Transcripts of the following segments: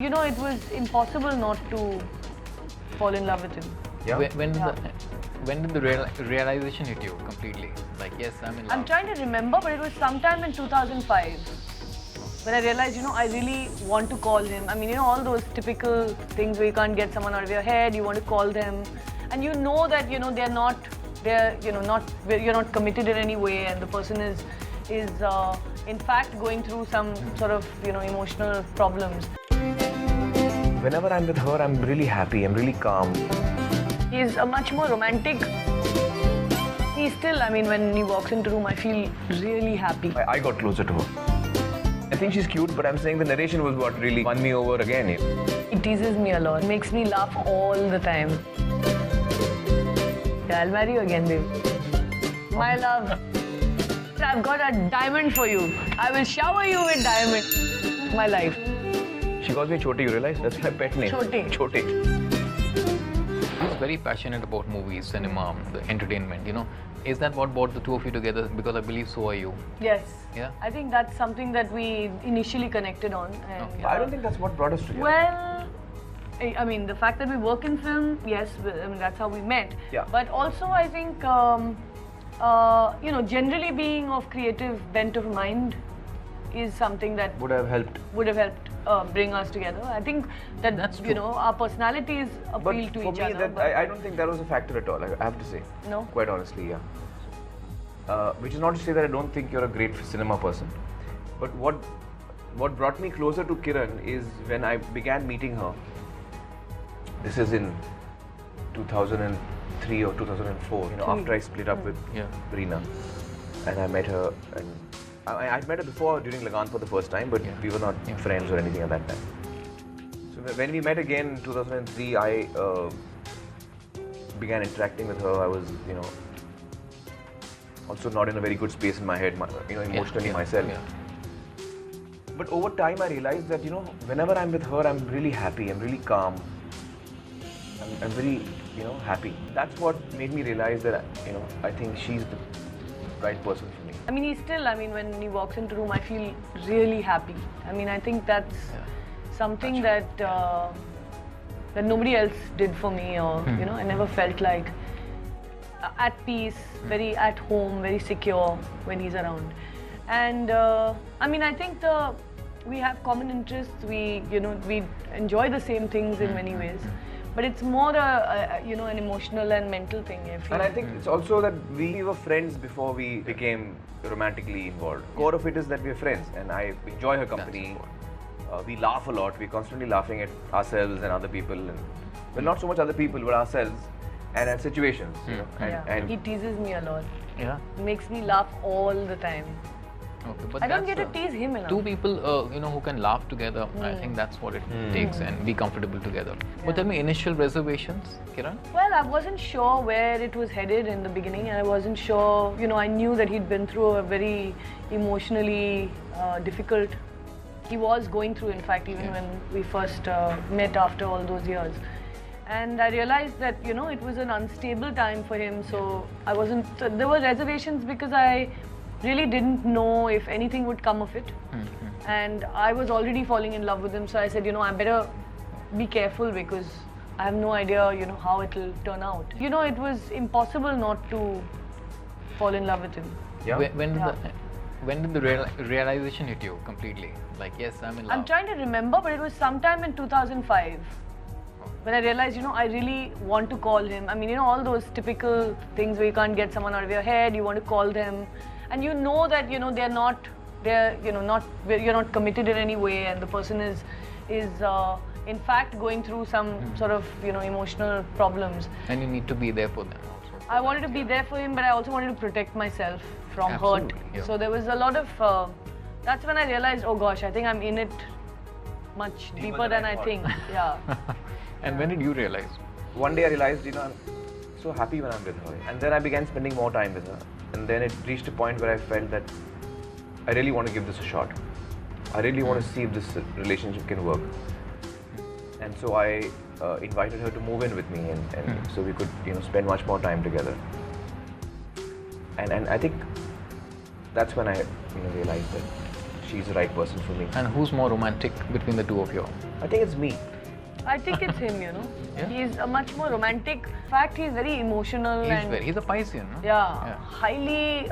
You know, it was impossible not to fall in love with him. Yeah. When did the realization hit you completely? Like, yes, I'm in love. I'm trying to remember, but it was sometime in 2005 when I realized, you know, I really want to call him. I mean, you know, all those typical things where you can't get someone out of your head, you want to call them, and you know that, you know, you're not committed in any way, and the person is in fact going through some sort of, you know, emotional problems. Whenever I'm with her, I'm really happy, I'm really calm. He's a much more romantic. He's still, I mean, when he walks into the room, I feel really happy. I got closer to her. I think she's cute, but I'm saying the narration was what really won me over again. He teases me a lot, makes me laugh all the time. Yeah, I'll marry you again, babe. My love, I've got a diamond for you. I will shower you with diamond. My life. She calls me Choti, you realize? That's my pet name. Choti. Choti. He's very passionate about movies, cinema, the entertainment, you know. Is that what brought the two of you together? Because I believe so are you. Yes. Yeah? I think that's something that we initially connected on. And, Okay. I don't think that's what brought us together. Well, I mean, the fact that we work in film, yes, I mean, that's how we met. Yeah. But also, I think, you know, generally being of creative bent of mind is something that Would have helped. bring us together. I think that, That's you true. know, our personalities But appeal to for each me, other. that, I don't think that was a factor at all, I have to say. No? Quite honestly, yeah. Which is not to say that I don't think you're a great cinema person. But what brought me closer to Kiran is when I began meeting her. This is in 2003 or 2004, you know, after I split up with Reena. And I met her, and I'd met her before during Lagan for the first time, but we were not friends or anything at that time. So when we met again in 2003, I began interacting with her. I was, you know, also not in a very good space in my head, you know, emotionally myself. Yeah. But over time, I realized that, you know, whenever I'm with her, I'm really happy, I'm really calm. I'm very, you know, happy. That's what made me realize that, you know, I think she's the right person for me. I mean, he's still, I mean, when he walks into the room, I feel really happy. I mean, I think that's something that that nobody else did for me, or, you know, I never felt like at peace, very at home, very secure when he's around. And I mean, I think we have common interests, we enjoy the same things in many ways. But it's more you know, an emotional and mental thing, I feel. And I think it's also that we were friends before we became romantically involved. Core of it is that we're friends, and I enjoy her company. We laugh a lot. We're constantly laughing at ourselves and other people, and well, not so much other people, but ourselves and at situations. You know, and he teases me a lot. Yeah. Makes me laugh all the time. Okay, but I don't that's, get to tease him enough. Two people, you know, who can laugh together. I think that's what it takes, and be comfortable together. But tell me, initial reservations, Kiran? Well, I wasn't sure where it was headed in the beginning. I wasn't sure, you know, I knew that he'd been through a very emotionally difficult. He was going through, in fact, even when we first met after all those years. And I realized that, you know, it was an unstable time for him. So I wasn't, there were reservations because I really didn't know if anything would come of it. And I was already falling in love with him. So I said, you know, I better be careful because I have no idea, you know, how it'll turn out. You know, it was impossible not to fall in love with him. yeah. When did the realization hit you completely? Like, yes, I'm in love. I'm trying to remember, but it was sometime in 2005 when I realized, you know, I really want to call him. I mean, you know, all those typical things where you can't get someone out of your head, you want to call them, and you know that, you know, you're not committed in any way, and the person is in fact going through some sort of, you know, emotional problems. And you need to be there for them also. I wanted to be there for him, but I also wanted to protect myself from hurt. Yeah. So there was a lot of. That's when I realized, oh gosh, I think I'm in it much deeper than I think. Yeah. And when did you realize? One day I realized, you know, I'm so happy when I'm with her. And then I began spending more time with her. And then it reached a point where I felt that I really want to give this a shot. I really want to see if this relationship can work. And so I invited her to move in with me, and so we could, you know, spend much more time together. And I think that's when I, you know, realized that she's the right person for me. And who's more romantic between the two of you? I think it's me. I think it's him, you know. Yeah? He's a much more romantic. In fact, he's very emotional He's a Piscean, no? yeah, highly.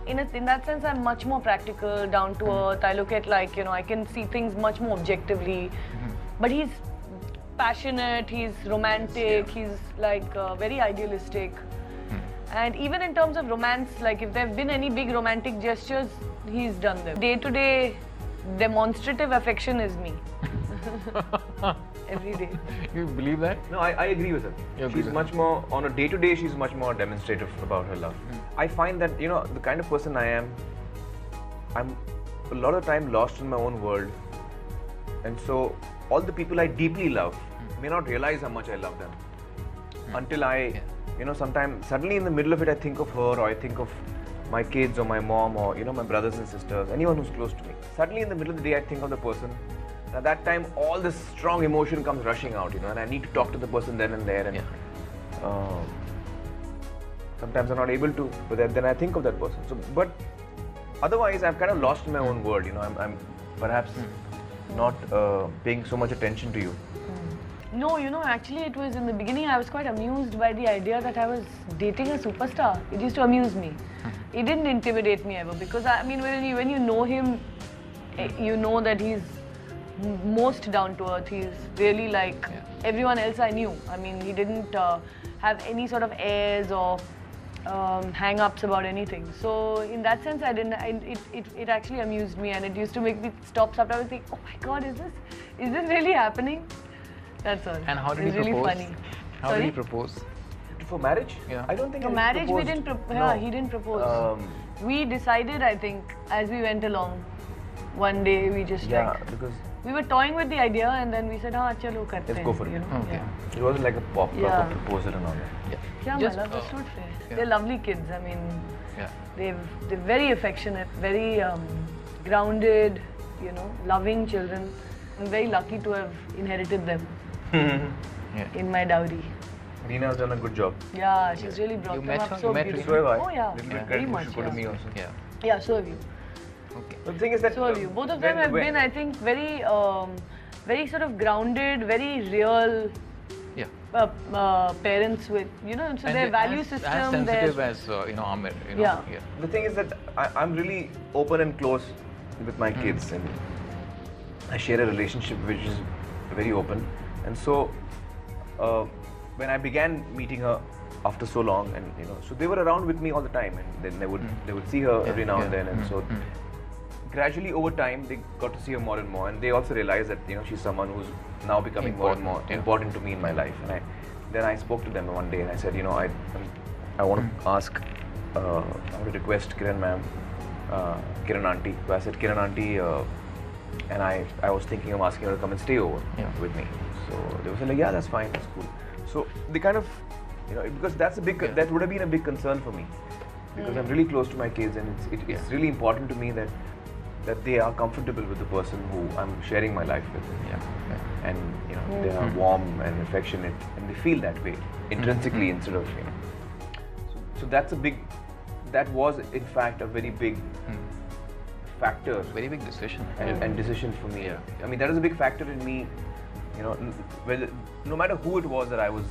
In that sense, I'm much more practical, down to earth. I look at like, you know, I can see things much more objectively. But he's passionate. He's romantic. He's like very idealistic. And even in terms of romance, like if there have been any big romantic gestures, he's done them. Day-to-day demonstrative affection is me. Every day. You believe that? No, I agree with her. You agree She's with much more, on a day-to-day, she's much more demonstrative about her love. I find that, you know, the kind of person I am, I'm a lot of time lost in my own world. And so, all the people I deeply love may not realize how much I love them. Until I, you know, sometimes, suddenly in the middle of it, I think of her, or I think of my kids, or my mom, or, you know, my brothers and sisters, anyone who's close to me. Suddenly in the middle of the day, I think of the person. At that time, all this strong emotion comes rushing out, you know, and I need to talk to the person then and there. And sometimes I'm not able to, but then I think of that person. So, but otherwise, I'm kind of lost in my own world. You know, I'm perhaps not paying so much attention to you. No, you know, actually, it was in the beginning. I was quite amused by the idea that I was dating a superstar. It used to amuse me. It didn't intimidate me ever, because I mean, when you know him, you know that he's most down to earth. He's really like everyone else I knew. I mean, he didn't have any sort of airs or hang-ups about anything. So in that sense, I didn't. It actually amused me, and it used to make me stop sometimes and think, oh my God, is this really happening? That's all. And how did he really propose? Funny. How did he propose? For marriage? Yeah. I don't think For I marriage, proposed. we didn't propose. No. Yeah, he didn't propose. We decided, I think, as we went along. One day we just because we were toying with the idea, and then we said, "Haan, chalo karte let's hain," go for it. you know? Okay. it wasn't like a proper Yeah. proposal and all that. Yeah, Just, my love, that's not fair. yeah. They're lovely kids. I mean, Yeah. they're very affectionate, very grounded, you know, loving children. I'm very lucky to have inherited them Yeah. in my dowry. Reena has done a good job. Yeah, she's really brought You them met up her? so You met beautifully. So have I. Oh yeah, Little bit very credit much. should go to Yeah. me also. Yeah. Yeah, so have you. Okay. But the thing is that So have you. Both of them have been, I think, very, very sort of grounded, very real Yeah. parents with, you know, so And their they- value as system, sensitive their... as you know, Amir. You know, Yeah. The thing is that I'm really open and close with my kids, and I share a relationship which is very open. And so when I began meeting her after so long, and you know, so they were around with me all the time, and then they would see her every now and then, and so gradually over time they got to see her more and more, and they also realized that, you know, she's someone who's now becoming more and more important to me in my life. And then I spoke to them one day and I said, you know, I want to ask, I want to request Kiran ma'am, Kiran auntie. So I said, Kiran auntie, and I was thinking of asking her to come and stay over with me. So they were like, yeah, that's fine, that's cool. So they kind of, you know, because that's a big, that would have been a big concern for me, because I'm really close to my kids, and it's really important to me that they are comfortable with the person who I'm sharing my life with. Yeah. And you know, they are warm and affectionate, and they feel that way intrinsically instead of, you know. So that's a big, that was in fact a very big factor. Very big decision. And decision for me. I mean, that was a big factor in me, you know, no matter who it was that I was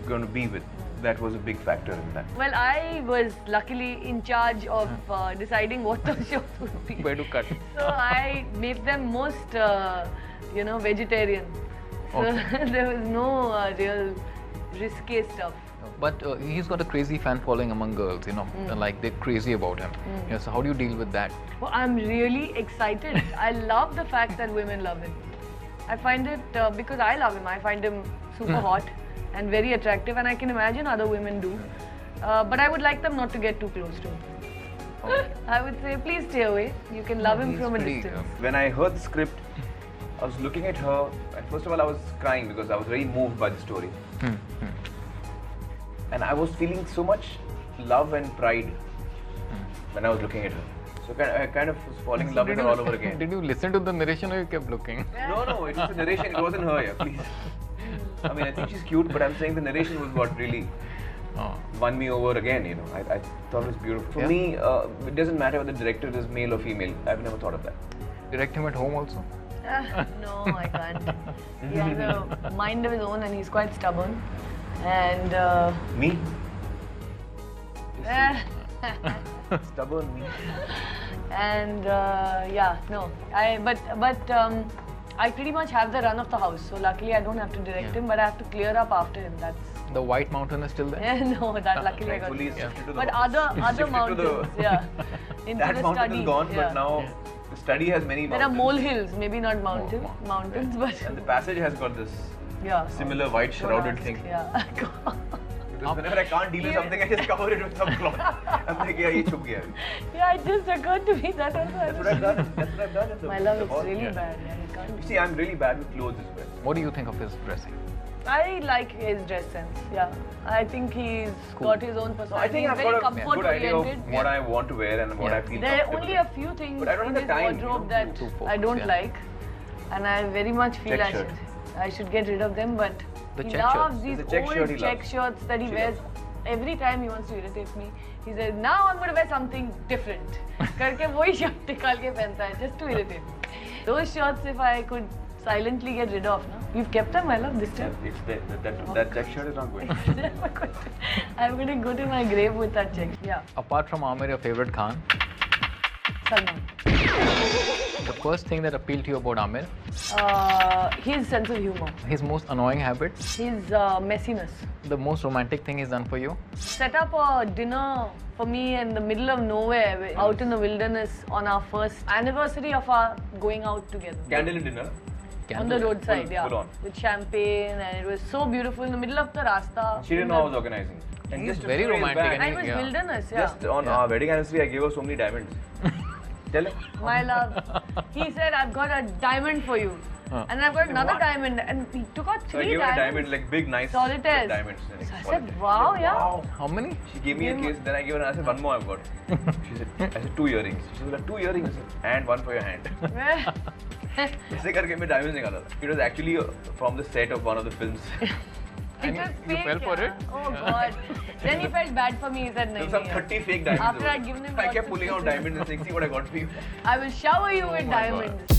going to be with, that was a big factor in that. Well, I was luckily in charge of deciding what those shows would be. Where to cut? So I made them most, you know, vegetarian. So there was no real risque stuff. But he's got a crazy fan following among girls, you know, like they're crazy about him. You know, so how do you deal with that? Well, I'm really excited. I love the fact that women love him. I find it, because I love him, I find him super hot and very attractive, and I can imagine other women do. But I would like them not to get too close to him. I would say, please stay away. You can love him from a distance. When I heard the script, I was looking at her, and first of all I was crying because I was very moved by the story. And I was feeling so much love and pride when I was looking at her. So I kind of was falling in love with her all over again. Did you listen to the narration or you kept looking? No, it was the narration, it wasn't her, yeah, please. I mean, I think she's cute, but I'm saying the narration was what really won me over again, you know. I thought it was beautiful. For me, it doesn't matter whether the director is male or female. I've never thought of that. Direct him at home also. No, I can't. He has a mind of his own and he's quite stubborn. And Me? eh, Stubborn me. and yeah, no. I pretty much have the run of the house. So luckily I don't have to direct Yeah. him, but I have to clear up after him. That's The White Mountain is still there. no, that luckily I got. Thankfully, it's Yeah. shifted to the But house. other Shifted to mountains, the- yeah. Into That the mountain study. is gone, yeah. but now the study has many There are mountains. molehills, maybe not mountains, mountains, mountains, but And the passage has got this yeah. similar white Don't shrouded ask, thing. Yeah. Because whenever I can't deal with something, I just cover it with some cloth. I'm like, yeah, ye chup gaya. Yeah, it just occurred to me that also. That's what I've done. That's what I've done. in the- My love, the it's hall. really Yeah. bad. Yeah, you can't. You see, I'm really bad with clothes as well. What do you think of his dressing? I like his dress sense. Yeah, I think he's Cool. got his own personality. I think he's I've very got a comfort good idea of oriented. what Yeah. I want to wear and what Yeah. I feel There are comfortable only a with. few things But I don't in have his the time, wardrobe you know, that to focus, I don't yeah. like, and I very much feel Check I should get rid of them. But The he check loves shirts. these There's a check old shirt he check loves. shirts that he She wears. loves. Every time he wants to irritate me, he says, "Now I'm going to wear something different." करके वही shirt निकाल के पहनता है just to irritate me. Those shirts, if I could silently get rid of, no? You've kept them, I love this time. It's that check shirt is not going. I'm going to go to my grave with that check. Yeah, Apart from Amir, your favorite Khan, Salman. the first thing that appealed to you about Amir, His sense of humor, his most annoying habit, his messiness. the most romantic thing he's done for you. Set up a dinner for me in the middle of nowhere, out in the wilderness on our first anniversary of our going out together. Candle dinner. On the roadside, yeah. full on. With champagne, and it was so beautiful in the middle of the rasta. She didn't know I was organizing. And He's just a very few days romantic back, and And it was Yeah. wilderness, yeah. Just on Yeah. our wedding anniversary, I gave her so many diamonds. Tell her. My love. He said, I've got a diamond for you. And I've got another What? diamond. And he took out So I three gave her a diamonds. diamond, like big, nice Solitaires. diamonds. So I Solitaire. said, wow, yeah. Wow. How many? She gave me a case, then I gave her, I said, one more I've got. She said, I said, 2 earrings. She said, 2 earrings? I said, and one for your hand. ऐसे करके मैं diamonds निकाला था. It was actually from the set of one of the films. It And was you fake, fell for yeah. it? Oh God. Then he felt bad for me. He said, There no. were some 30 fake diamonds. After over I'd there. given him I lots kept of pulling out pieces. diamonds and saying, see what I got for you. I will shower you with my God. diamonds.